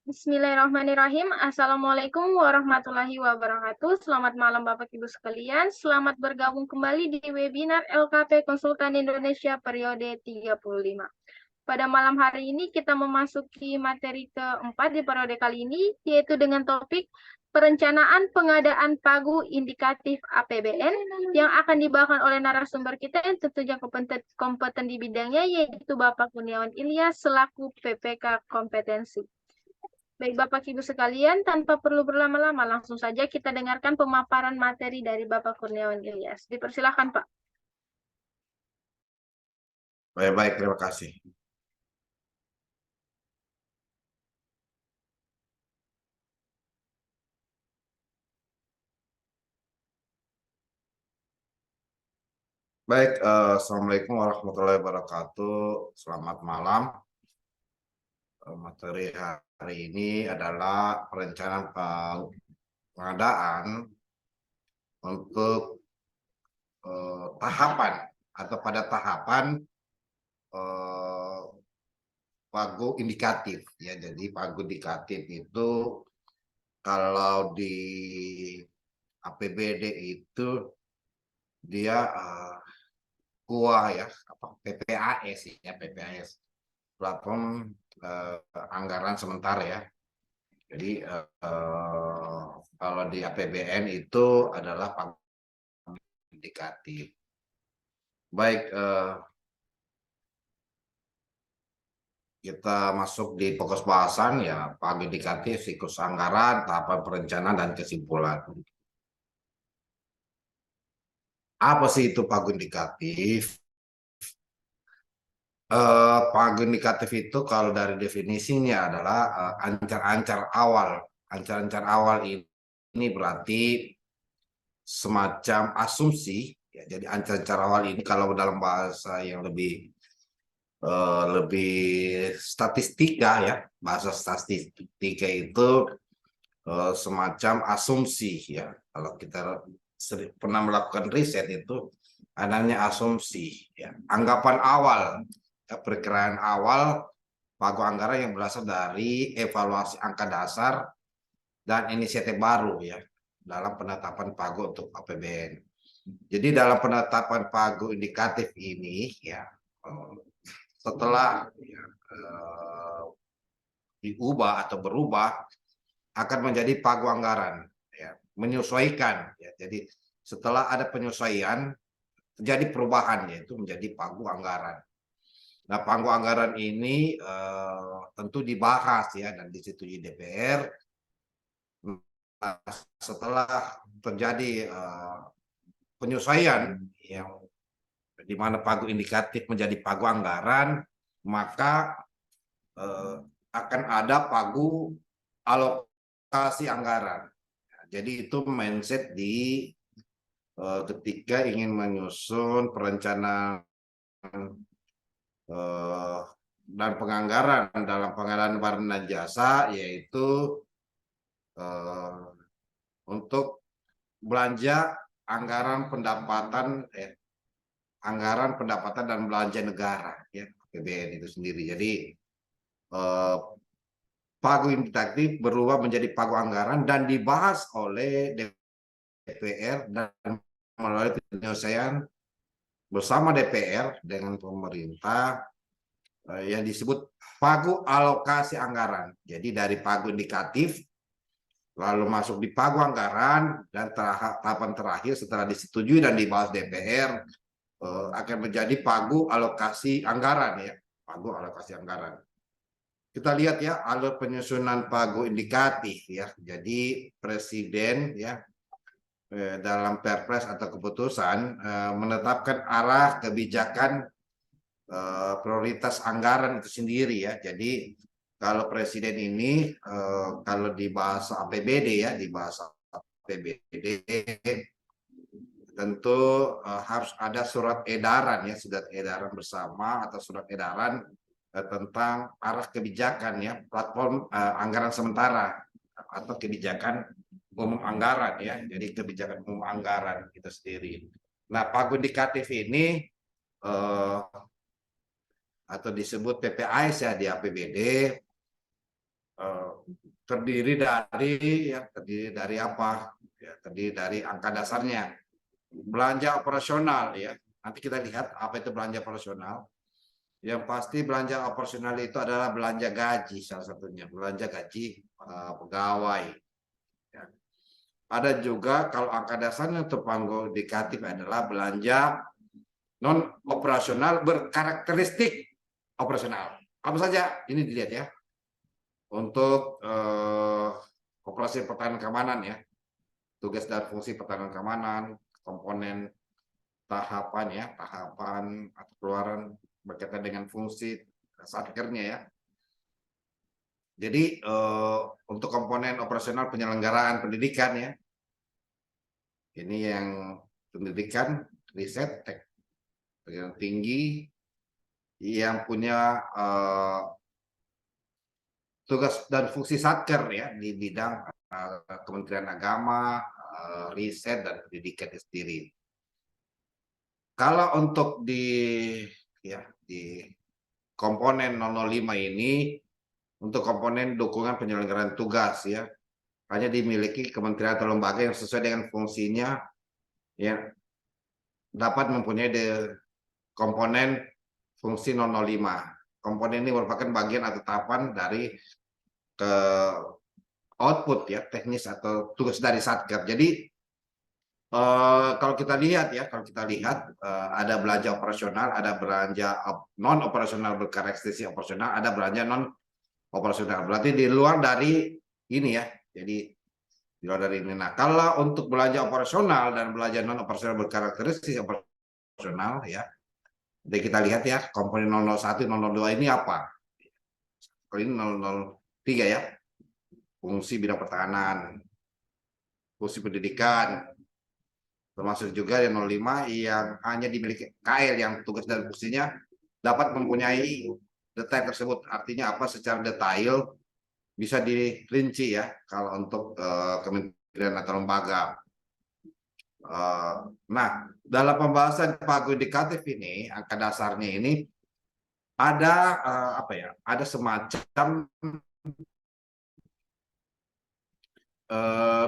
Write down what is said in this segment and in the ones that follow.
Bismillahirrahmanirrahim. Assalamualaikum warahmatullahi wabarakatuh. Selamat malam Bapak Ibu sekalian. Selamat bergabung kembali di webinar LKP Konsultan Indonesia periode 35. Pada malam hari ini kita memasuki materi keempat di periode kali ini, yaitu dengan topik perencanaan pengadaan pagu indikatif APBN yang akan dibawakan oleh narasumber kita yang tentunya kompeten di bidangnya, yaitu Bapak Kurniawan Ilyas selaku PPK kompetensi. Baik Bapak Ibu sekalian, tanpa perlu berlama-lama, langsung saja kita dengarkan pemaparan materi dari Bapak Kurniawan Ilyas. Dipersilakan Pak. Baik, terima kasih. Baik, Assalamualaikum warahmatullahi wabarakatuh. Selamat malam. Materi hari ini adalah perencanaan pengadaan untuk tahapan atau pada tahapan pagu indikatif. Ya, jadi pagu indikatif itu kalau di APBD itu dia ya, PPAS ya, PPAS, platform anggaran sementara ya. Jadi kalau di APBN itu adalah pagu indikatif. Baik, kita masuk di fokus bahasan ya, pagu indikatif, siklus anggaran, tahapan perencanaan dan kesimpulan. Apa sih itu pagu indikatif? Pagu indikatif itu kalau dari definisinya adalah ancar-ancar awal. Ancar-ancar awal ini berarti semacam asumsi. Ya, jadi ancar-ancar awal ini kalau dalam bahasa yang lebih statistika ya, bahasa statistika itu semacam asumsi ya. Kalau kita pernah melakukan riset itu adanya asumsi ya, anggapan awal ya, perkiraan awal pagu anggaran yang berasal dari evaluasi angka dasar dan inisiatif baru ya dalam penetapan pagu untuk APBN. Jadi dalam penetapan pagu indikatif ini ya, setelah ya, diubah atau berubah akan menjadi pagu anggaran ya, menyesuaikan ya. Jadi setelah ada penyesuaian terjadi perubahan yaitu menjadi pagu anggaran. Nah, pagu anggaran ini tentu dibahas ya dan disetujui DPR. Nah, setelah terjadi penyesuaian yang di mana pagu indikatif menjadi pagu anggaran, maka akan ada pagu alokasi anggaran. Jadi itu mindset di ketika ingin menyusun perencanaan dan penganggaran dalam pengadaan barang dan jasa, yaitu untuk belanja anggaran pendapatan dan belanja negara ya, APBN itu sendiri. Jadi pagu indikatif berubah menjadi pagu anggaran dan dibahas oleh DPR dan melalui penyelesaian bersama DPR dengan pemerintah yang disebut pagu alokasi anggaran. Jadi dari pagu indikatif lalu masuk di pagu anggaran dan tahapan terakhir setelah disetujui dan dibahas DPR akan menjadi pagu alokasi anggaran ya, pagu alokasi anggaran. Kita lihat ya alur penyusunan pagu indikatif ya. Jadi presiden ya dalam perpres atau keputusan menetapkan arah kebijakan prioritas anggaran itu sendiri ya. Jadi kalau presiden ini kalau di bahasa APBD ya, di bahasa APBD tentu harus ada surat edaran ya, surat edaran bersama atau surat edaran tentang arah kebijakan ya, platform anggaran sementara atau kebijakan umum anggaran ya. Jadi kebijakan umum anggaran itu sendiri. Nah, pagu indikatif ini atau disebut PPAS ya di APBD eh, terdiri dari apa? Ya, terdiri dari angka dasarnya. Belanja operasional ya. Nanti kita lihat apa itu belanja operasional. Yang pasti belanja operasional itu adalah belanja gaji salah satunya, belanja gaji pegawai. Ya. Ada juga kalau angka dasarnya terpanggu indikatif adalah belanja non operasional berkarakteristik operasional. Apa saja ini dilihat ya. Untuk operasi pertahanan keamanan ya, tugas dan fungsi pertahanan keamanan, komponen tahapan atau keluaran berkaitan dengan fungsi satkernya ya. Jadi untuk komponen operasional penyelenggaraan pendidikan ya, ini yang pendidikan, riset, pendidikan tinggi, yang punya tugas dan fungsi satker ya di bidang Kementerian Agama, riset dan pendidikan sendiri. Kalau untuk di komponen 005 ini untuk komponen dukungan penyelenggaraan tugas ya, hanya dimiliki kementerian atau lembaga yang sesuai dengan fungsinya ya dapat mempunyai komponen fungsi 005. Komponen ini merupakan bagian atau tahapan dari output ya teknis atau tugas dari satker. Jadi kalau kita lihat ada belanja operasional, ada belanja non operasional berkarakteristik operasional, ada belanja non operasional. Berarti di luar dari ini ya. Jadi di luar dari ini. Nah, kalau untuk belanja operasional dan belanja non operasional berkarakteristik operasional ya. Jadi kita lihat ya, komponen 001, 002 ini apa? Kalau ini 003 ya. Fungsi bidang pertahanan, fungsi pendidikan, termasuk juga yang 05 yang hanya dimiliki KL yang tugas dan fungsinya dapat mempunyai detail tersebut. Artinya apa secara detail bisa dirinci ya kalau untuk kementerian atau lembaga. Nah, dalam pembahasan pagu indikatif ini, angka dasarnya ini ada ada semacam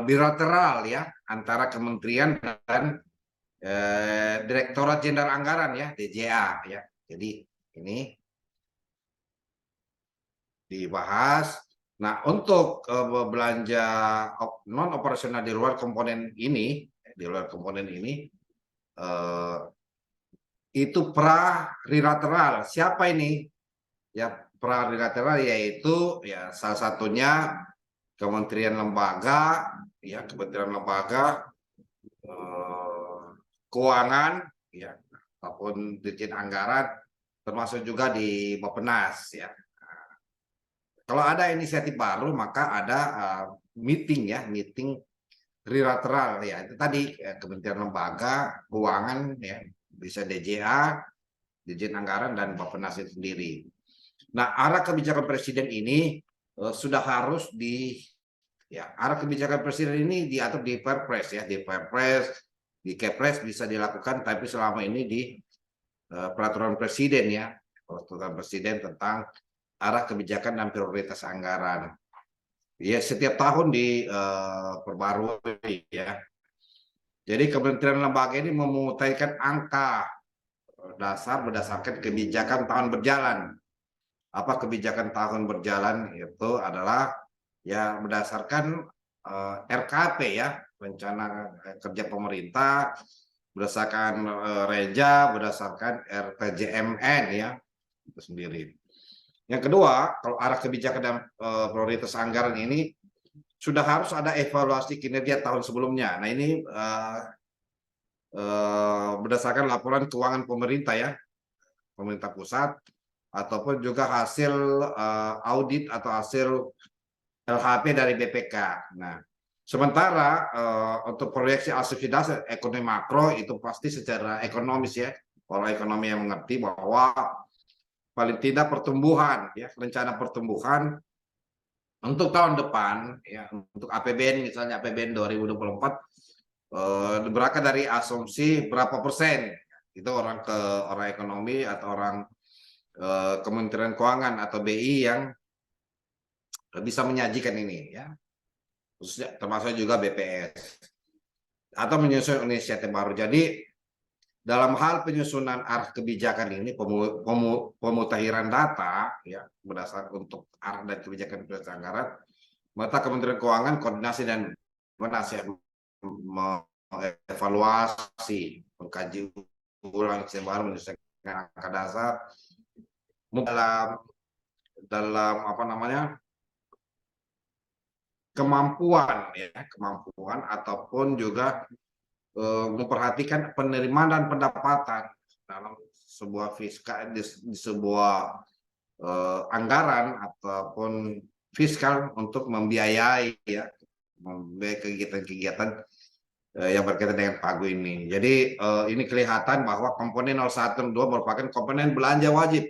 bilateral ya antara kementerian dan Direktorat Jenderal Anggaran ya, DJA ya. Jadi ini dibahas. Nah, untuk belanja non operasional di luar komponen ini, itu pra-rilateral. Siapa ini? Ya, pra-rilateral yaitu ya salah satunya kementerian lembaga, keuangan, ya, ataupun dirjen anggaran, termasuk juga di Bappenas, ya. Kalau ada inisiatif baru, maka ada meeting trilateral, ya. Itu tadi kementerian lembaga, keuangan, ya, bisa DJA, dirjen anggaran dan Bappenas itu sendiri. Nah, arah kebijakan presiden ini sudah harus arah kebijakan presiden ini diatur di Perpres ya, di Perpres, di Kepres bisa dilakukan, tapi selama ini di peraturan presiden ya, peraturan presiden tentang arah kebijakan dan prioritas anggaran. Ya setiap tahun diperbarui ya. Jadi kementerian lembaga ini memutaikan angka dasar berdasarkan kebijakan tahun berjalan. Apa kebijakan tahun berjalan itu adalah ya berdasarkan RKP ya, rencana kerja pemerintah, berdasarkan REJA, berdasarkan RPJMN ya itu sendiri. Yang kedua, kalau arah kebijakan dan prioritas anggaran ini sudah harus ada evaluasi kinerja tahun sebelumnya. Nah ini berdasarkan laporan keuangan pemerintah ya, pemerintah pusat, ataupun juga hasil audit atau hasil LHP dari BPK. Nah, sementara untuk proyeksi asumsi dasar ekonomi makro itu pasti secara ekonomis ya, orang ekonomi yang mengerti bahwa paling tidak pertumbuhan ya, rencana pertumbuhan untuk tahun depan ya, untuk APBN misalnya APBN 2024 berangkat dari asumsi berapa persen itu orang ekonomi atau orang Kementerian Keuangan atau BI yang bisa menyajikan ini ya, khususnya termasuk juga BPS atau menyusun inisiatif baru. Jadi dalam hal penyusunan arah kebijakan ini, pemutakhiran data ya berdasarkan untuk arah dan kebijakan anggaran, maka Kementerian Keuangan koordinasi dan menasihat mengevaluasi, mengkaji ulang baru menyesuaikan angka dasar dalam apa namanya kemampuan ataupun juga memperhatikan penerimaan dan pendapatan dalam sebuah fiskal di sebuah anggaran ataupun fiskal untuk membiayai ya kegiatan-kegiatan yang berkaitan dengan pagu ini. Jadi ini kelihatan bahwa komponen 01 dan 2 merupakan komponen belanja wajib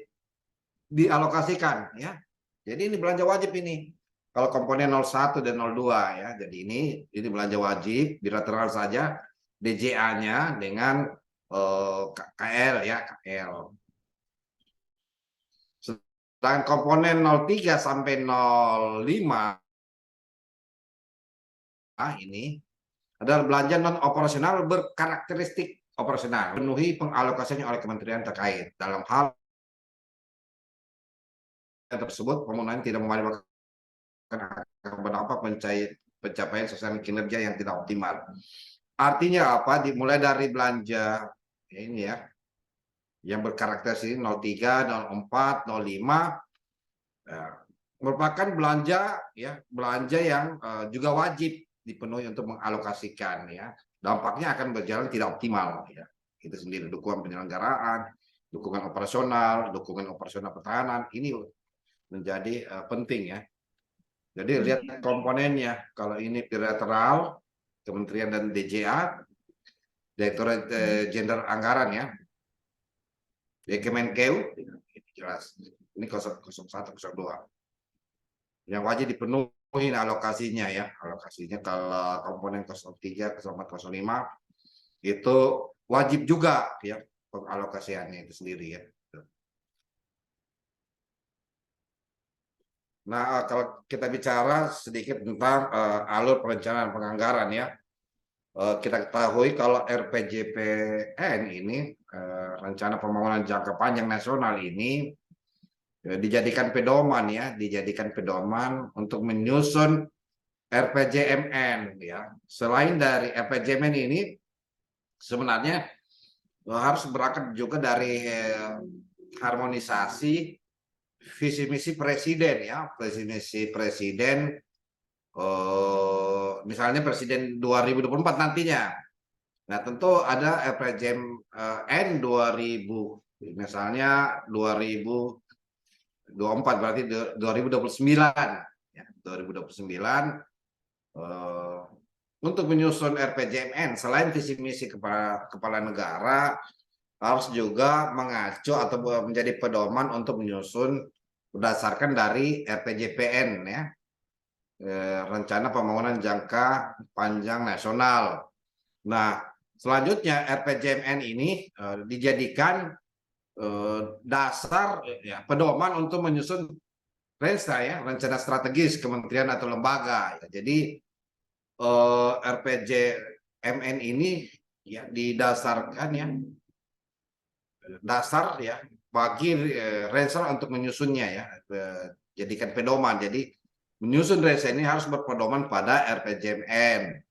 dialokasikan ya. Jadi ini belanja wajib ini. Kalau komponen 01 dan 02 ya. Jadi ini belanja wajib bilateral saja, DJA-nya dengan KL ya, KL. Sedangkan komponen 03 sampai 05 ini adalah belanja non operasional berkarakteristik operasional, penuhi pengalokasinya oleh kementerian terkait. Dalam hal tersebut penggunaan tidak memanfaatkan pencapaian sosial kinerja yang tidak optimal. Artinya apa? Dimulai dari belanja ini ya, yang berkarakteristik 03, 04, 05 ya, merupakan belanja yang juga wajib dipenuhi untuk mengalokasikan ya. Dampaknya akan berjalan tidak optimal ya. Itu sendiri, dukungan penyelenggaraan, dukungan operasional pertahanan ini menjadi penting ya. Jadi lihat komponennya. Kalau ini bilateral, kementerian dan DJA, Direktorat Jenderal Anggaran ya, Kemenkeu, jelas. Ini 01, 02. Yang wajib dipenuhi alokasinya ya. Alokasinya kalau komponen 03, 04, 05 itu wajib juga ya pengalokasiannya itu sendiri ya. Nah, kalau kita bicara sedikit tentang alur perencanaan penganggaran ya, kita ketahui kalau RPJPN ini, rencana pembangunan jangka panjang nasional ini dijadikan pedoman untuk menyusun RPJMN ya. Selain dari RPJMN ini, sebenarnya harus berangkat juga dari harmonisasi visi misi presiden ya, misalnya presiden 2024 nantinya. Nah, tentu ada RPJMN 2000, misalnya 2024 berarti 2029 ya, 2029 untuk menyusun RPJMN selain visi misi kepala negara harus juga mengacu atau menjadi pedoman untuk menyusun berdasarkan dari RPJPN ya, rencana pembangunan jangka panjang nasional. Nah, selanjutnya RPJMN ini dijadikan dasar ya, pedoman untuk menyusun RENSTA ya, rencana strategis kementerian atau lembaga. Ya. Jadi RPJMN ini ya didasarkan ya dasar ya bagi Renstra untuk menyusunnya ya, jadikan pedoman. Jadi menyusun Renstra ini harus berpedoman pada RPJMN.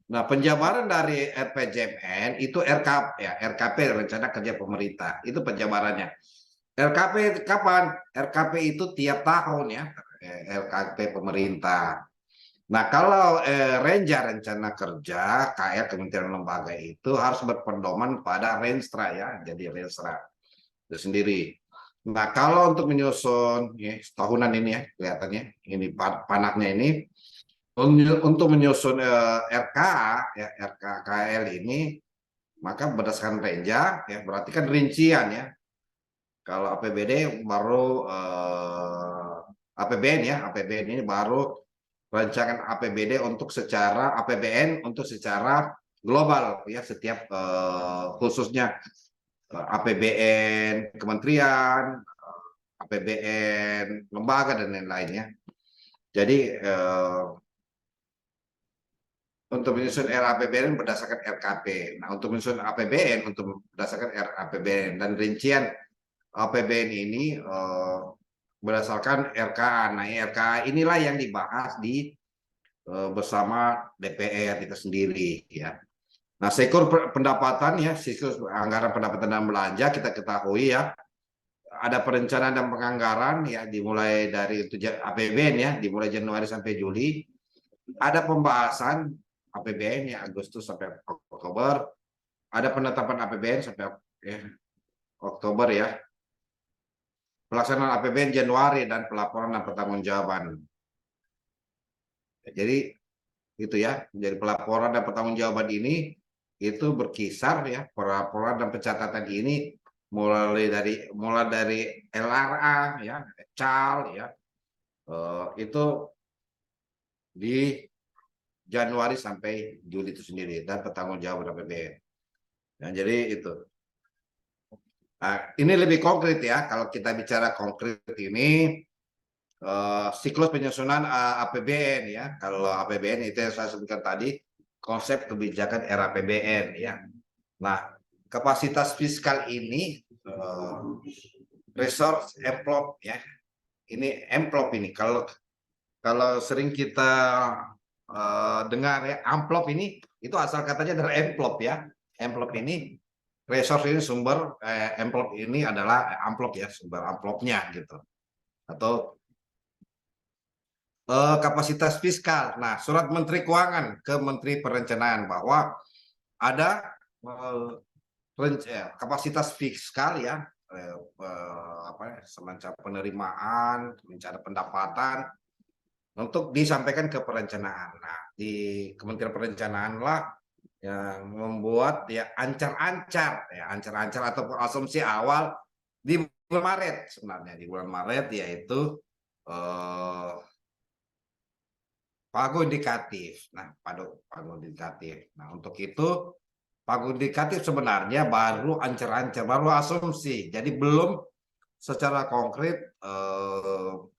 Nah, penjabaran dari RPJMN itu RKP rencana kerja pemerintah itu penjabarannya. RKP kapan? RKP itu tiap tahun ya, RKP pemerintah. Nah, kalau rencana kerja kayak kementerian lembaga itu harus berpedoman pada Renstra ya, jadi Renstra itu sendiri. Nah, kalau untuk menyusun ya, tahunan ini ya kelihatannya ini panahnya ini untuk menyusun RKA ya RKKL ini maka berdasarkan renja ya berarti kan rincian ya. Kalau APBD baru APBN ya, APBN ini baru rancangan APBD untuk secara APBN untuk secara global ya setiap khususnya APBN kementerian, APBN lembaga dan lain-lainnya. Jadi untuk menyusun RAPBN berdasarkan RKP. Nah, untuk menyusun APBN untuk berdasarkan RAPBN dan rincian APBN ini berdasarkan RKA. Nah, RKA inilah yang dibahas di bersama DPR itu sendiri ya. Nah, pendapatan ya, siklus anggaran pendapatan dan belanja kita ketahui ya, ada perencanaan dan penganggaran ya dimulai dari APBN ya, dimulai Januari sampai Juli. Ada pembahasan APBN ya Agustus sampai Oktober. Ada penetapan APBN sampai Oktober ya. Pelaksanaan APBN Januari dan pelaporan dan pertanggungjawaban. Jadi itu ya, jadi pelaporan dan pertanggungjawaban ini itu berkisar ya, pelaporan dan pencatatan ini mulai dari LRA ya, CAL ya, itu di Januari sampai Juli itu sendiri dan pertanggungjawaban APBN. Nah, jadi itu. Nah, ini lebih konkret ya, kalau kita bicara konkret ini siklus penyusunan APBN ya. Kalau APBN itu yang saya sebutkan tadi, konsep kebijakan RAPBN ya. Nah, kapasitas fiskal ini resource envelope ya. Ini envelope ini. Kalau sering kita dengar ya, amplop ini itu asal katanya dari envelope ya. Envelope ini resource ini sumber envelope ini adalah amplop ya, sumber amplopnya gitu. Atau kapasitas fiskal. Nah, surat Menteri Keuangan ke Menteri Perencanaan bahwa ada kapasitas fiskal ya, semacam penerimaan, rencana pendapatan untuk disampaikan ke perencanaan. Nah, di Kementerian Perencanaan lah yang membuat ya ancar-ancar atau asumsi awal di bulan Maret sebenarnya, di bulan Maret yaitu pagu indikatif. Nah, pagu indikatif. Nah, untuk itu pagu indikatif sebenarnya baru ancar-ancar, baru asumsi. Jadi belum secara konkret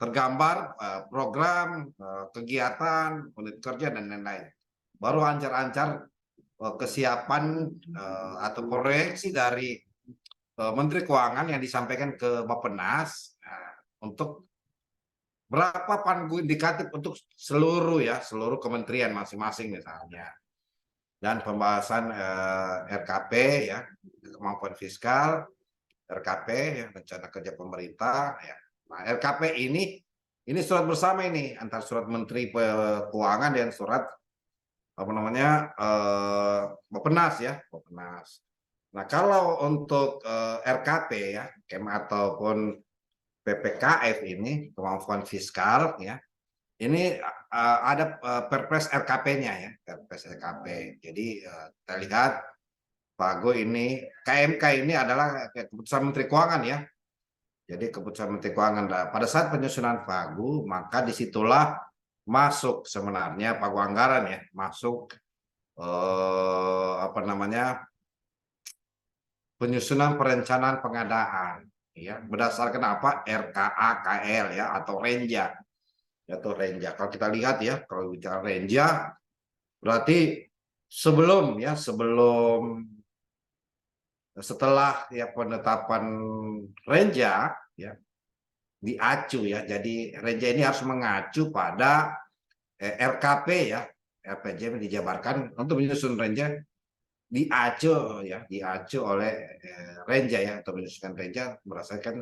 tergambar program, kegiatan, unit kerja dan lain-lain. Baru ancar-ancar kesiapan atau proyeksi dari Menteri Keuangan yang disampaikan ke Bappenas untuk berapa pagu indikatif untuk seluruh kementerian masing-masing misalnya, dan pembahasan RKP ya, kemampuan fiskal, RKP ya, rencana kerja pemerintah ya. Nah, RKP ini surat bersama ini antara surat Menteri Keuangan dan surat Bappenas ya, Bappenas. Nah, kalau untuk RKP ya, ataupun PPKF ini kemampuan fiskal ya, ini ada Perpres RKP-nya ya, Perpres RKP. Jadi kita lihat Pago ini, KMK ini adalah keputusan Menteri Keuangan ya. Jadi keputusan Menteri Keuangan pada saat penyusunan Pagu, maka disitulah masuk sebenarnya Pagu anggaran ya, masuk penyusunan perencanaan pengadaan ya, berdasarkan apa? RKA KL ya, atau Renja. Atau Renja. Kalau kita lihat ya, kalau bicara Renja berarti setelah ya penetapan Renja ya, diacu ya. Jadi Renja ini harus mengacu pada RKP ya, RPJM dijabarkan untuk menyusun Renja, diacu oleh Renja ya, atau menyusun Renja berdasarkan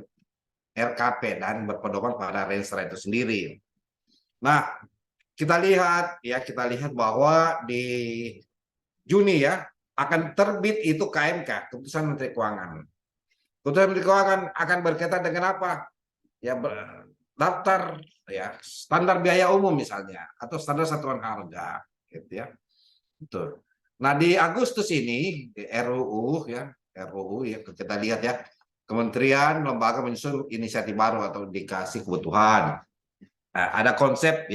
RKP dan berpedoman pada Renstra itu sendiri. Nah, kita lihat bahwa di Juni ya akan terbit itu KMK, keputusan Menteri Keuangan. Keputusan Menteri Keuangan akan berkaitan dengan apa? Ya, daftar ya standar biaya umum misalnya, atau standar satuan harga gitu ya. Betul. Nah, di Agustus ini RUU ya kita lihat ya, kementerian lembaga menyusun inisiatif baru atau indikasi kebutuhan. Nah, ada konsep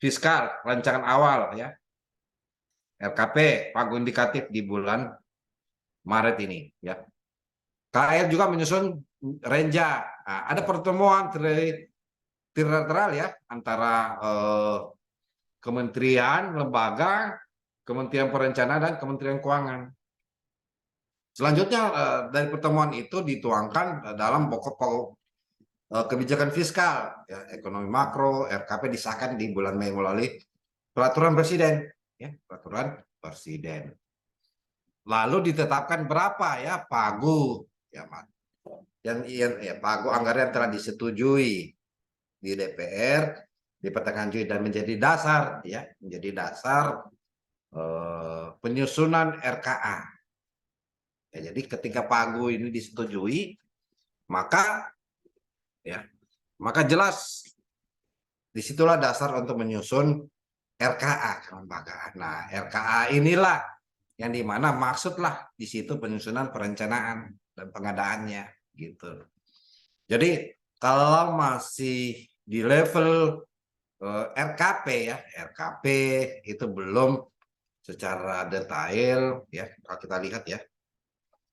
fiskal rancangan awal ya, RKP pagu indikatif di bulan Maret ini ya. KL juga menyusun Renja. Nah, ada pertemuan dari trilateral ya antara kementerian, lembaga, Kementerian Perencanaan dan Kementerian Keuangan. Selanjutnya dari pertemuan itu dituangkan dalam pokok-pokok kebijakan fiskal, ya, ekonomi makro, RKP disahkan di bulan Mei melalui peraturan presiden, ya, peraturan presiden. Lalu ditetapkan berapa ya pagu, ya, ya pagu anggaran yang telah disetujui di DPR di pertengahan Juli dan menjadi dasar, ya, menjadi dasar penyusunan RKA. Ya, jadi ketika pagu ini disetujui, maka ya, maka jelas disitulah dasar untuk menyusun RKA kelembagaan. Nah, RKA inilah yang dimana maksudlah di situ penyusunan perencanaan dan pengadaannya gitu. Jadi kalau masih di level RKP ya, RKP itu belum secara detail ya. Kalau kita lihat ya,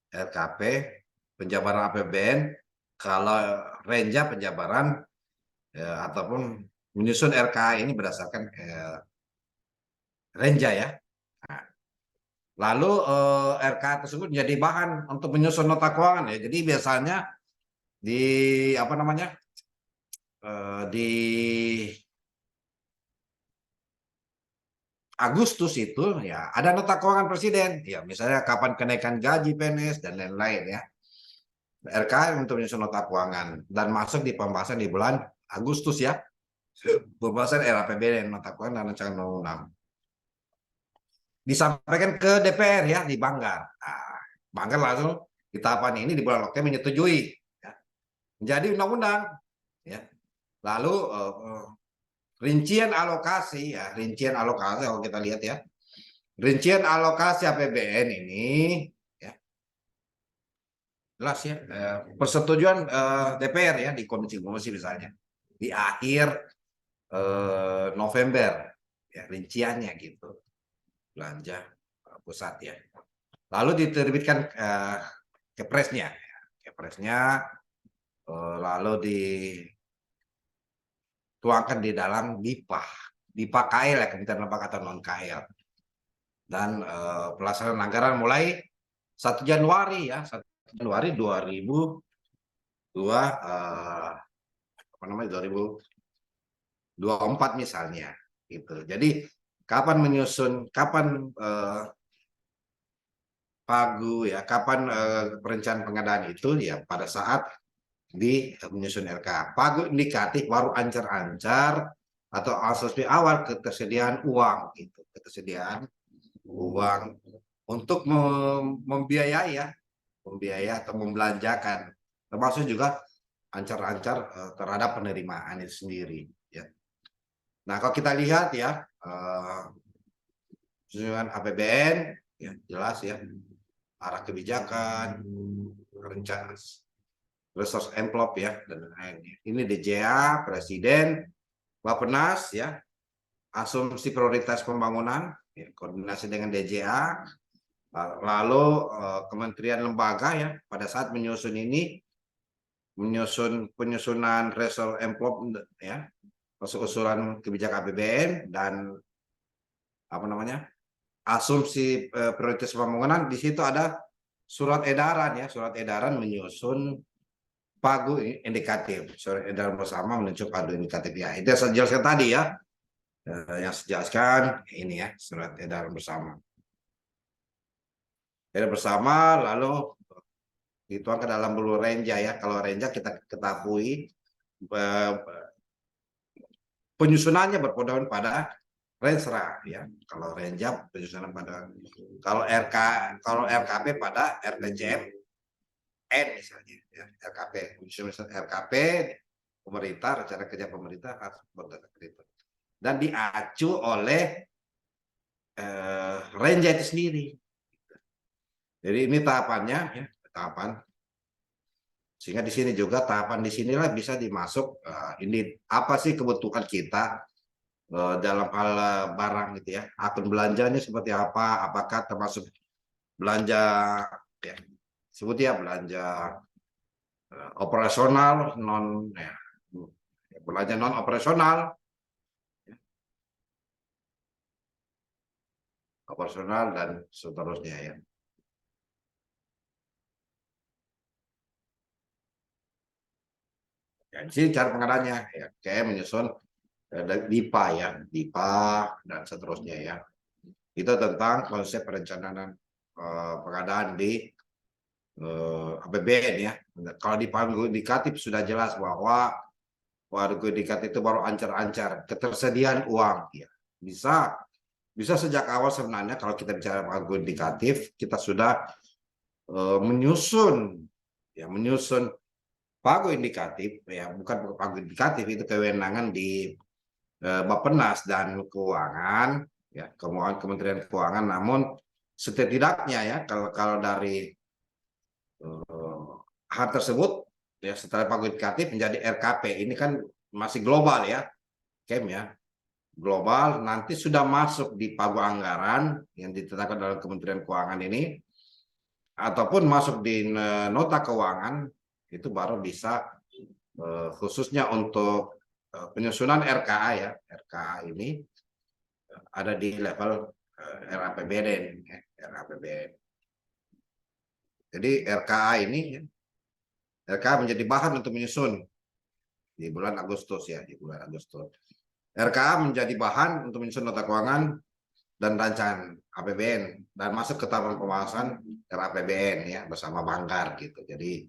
RKP penjabaran APBN, kalau range penjabaran ataupun menyusun RKA ini berdasarkan range ya. Nah, lalu RKA tersebut menjadi bahan untuk menyusun nota keuangan ya. Jadi biasanya di apa namanya di Agustus itu ya ada nota keuangan presiden ya, misalnya kapan kenaikan gaji PNS dan lain-lain ya. RKA untuk menyusun nota keuangan dan masuk di pembahasan di bulan Agustus ya, pembahasan RAPBN, nota keuangan dan rancangan undang-undang disampaikan ke DPR ya di Banggar. Nah, Banggar langsung di tahapan ini di bulan Oktober menyetujui ya, menjadi undang-undang ya. Lalu rincian alokasi ya, rincian alokasi kalau kita lihat ya, rincian alokasi APBN ini ya jelas ya, persetujuan DPR ya di komisi-komisi misalnya di akhir November ya, rinciannya gitu belanja pusat ya. Lalu diterbitkan kepresnya, lalu dituangkan di dalam DIPA KL ya, Kementerian Lembaga atau non KL. Dan pelaksanaan anggaran mulai 1 Januari ya, 1 Januari 2024 misalnya gitu. Jadi kapan pagu ya, kapan perencanaan pengadaan itu ya pada saat di menyusun RK. Pagu indikatif baru ancar-ancar atau asumsi awal ketersediaan uang gitu, ketersediaan uang untuk membiayai ya, atau membelanjakan, termasuk juga ancar-ancar terhadap penerimaan itu sendiri ya. Nah, kalau kita lihat ya susunan APBN ya jelas ya, arah kebijakan, rencana resource envelope ya dan lain-lain. Ini DJA, Presiden, Bappenas ya, asumsi prioritas pembangunan, ya, koordinasi dengan DJA, lalu kementerian lembaga ya pada saat menyusun ini, penyusunan resource envelope ya, usulan kebijakan APBN dan apa namanya asumsi prioritas pembangunan. Di situ ada surat edaran ya, surat edaran menyusun pagu indikatif, surat edaran bersama menuju pagu indikatif ya. Itu yang saya jelaskan tadi ya, yang saya jelaskan ini ya, surat edaran bersama. Edaran bersama lalu dituangkan dalam bulu renja ya. Kalau renja kita ketahui penyusunannya berpedoman pada Rensra ya. Kalau renja penyusunan pada, kalau RKP pada RPJM N misalnya ya, RKP pemerintah, rencana kerja pemerintah harus berdasarkan itu dan diacu oleh renja itu sendiri. Jadi ini tahapannya ya, tahapan. Sehingga di sini juga tahapan di sinilah bisa dimasuk ini apa sih kebutuhan kita dalam hal barang gitu ya. Akun belanjanya seperti apa? Apakah termasuk belanja ya, sebut ya belanja operasional non ya, belanja non operasional, operasional dan seterusnya ya. Ya, di sini cara pengadaannya ya, kayak menyusun DIPA ya, DIPA dan seterusnya ya. Itu tentang konsep perencanaan pengadaan di APBN ya. Kalau di panggung indikatif sudah jelas bahwa panggung indikatif itu baru ancar-ancar ketersediaan uang ya. Bisa sejak awal sebenarnya kalau kita bicara panggung indikatif kita sudah menyusun pagu indikatif ya, bukan pagu indikatif, itu kewenangan di Bappenas dan Keuangan ya, Kementerian Keuangan. Namun setidaknya ya kalau dari hal tersebut ya, setelah pagu indikatif menjadi RKP ini kan masih global ya, Kem ya, global, nanti sudah masuk di pagu anggaran yang ditetapkan dalam Kementerian Keuangan ini ataupun masuk di nota keuangan, itu baru bisa khususnya untuk penyusunan RKA ya, RKA ini ada di level RAPBN ya, RAPBN. Jadi RKA ini ya, RKA menjadi bahan untuk menyusun di bulan Agustus ya, di bulan Agustus. RKA menjadi bahan untuk menyusun nota keuangan dan rancangan APBN dan masuk ke tahapan pembahasan RAPBN ya bersama Banggar gitu. Jadi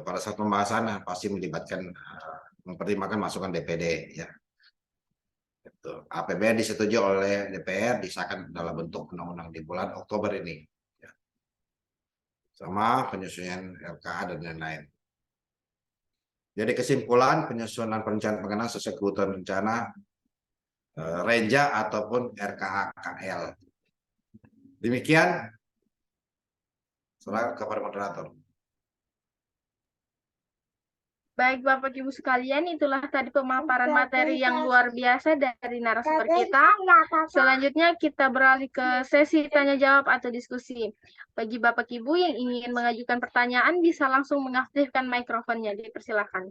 pada saat pembahasan pasti melibatkan mempertimbangkan masukan DPD ya. Gitu. APBN disetujui oleh DPR, disahkan dalam bentuk undang-undang di bulan Oktober ini. Ya. Sama penyusunan RKA dan lain-lain. Jadi kesimpulan penyusunan perencanaan pengenaan sesuai kebutuhan rencana Renja ataupun RKA KL. Demikian, serahkan kepada moderator. Baik Bapak Ibu sekalian, itulah tadi pemaparan materi yang luar biasa dari narasumber kita. Selanjutnya kita beralih ke sesi tanya jawab atau diskusi. Bagi Bapak Ibu yang ingin mengajukan pertanyaan bisa langsung mengaktifkan mikrofonnya, dipersilakan.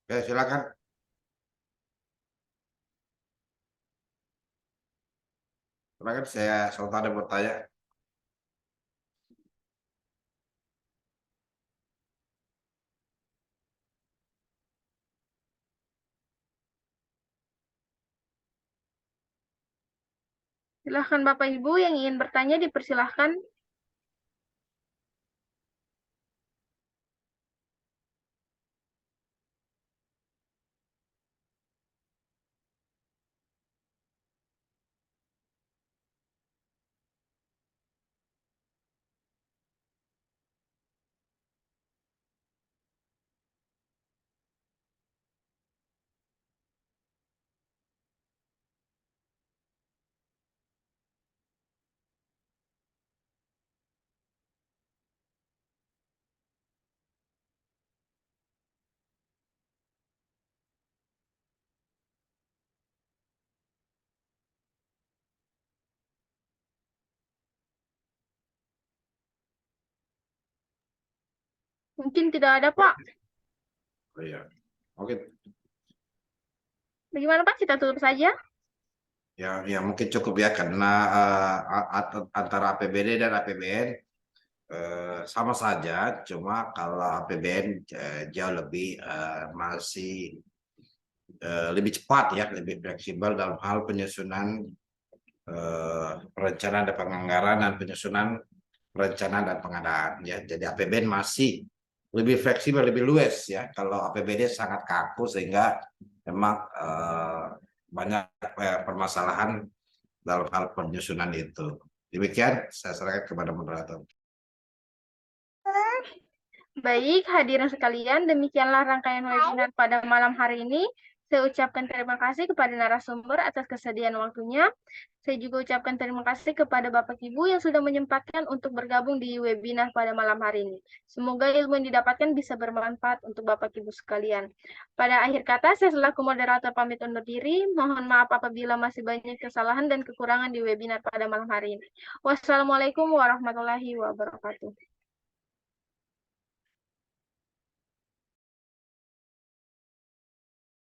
Ya, silakan. Silakan, saya Sultan bertanya. Silahkan Bapak Ibu yang ingin bertanya dipersilahkan. Mungkin tidak ada, Pak. Oh, iya. Oke. Bagaimana, Pak? Kita tutup saja. Ya mungkin cukup ya, karena antara APBD dan APBN sama saja, cuma kalau APBN jauh lebih masih lebih cepat ya, lebih fleksibel dalam hal penyusunan perencanaan dan penganggaran dan penyusunan perencanaan dan pengadaan ya. Jadi APBN masih lebih fleksibel, lebih luas ya. Kalau APBD sangat kaku sehingga memang banyak permasalahan dalam hal penyusunan itu. Demikian saya serahkan kepada moderator. Baik, hadirin sekalian, demikianlah rangkaian webinar pada malam hari ini. Saya ucapkan terima kasih kepada narasumber atas kesediaan waktunya. Saya juga ucapkan terima kasih kepada Bapak Ibu yang sudah menyempatkan untuk bergabung di webinar pada malam hari ini. Semoga ilmu yang didapatkan bisa bermanfaat untuk Bapak Ibu sekalian. Pada akhir kata, saya selaku moderator pamit undur diri. Mohon maaf apabila masih banyak kesalahan dan kekurangan di webinar pada malam hari ini. Wassalamualaikum warahmatullahi wabarakatuh.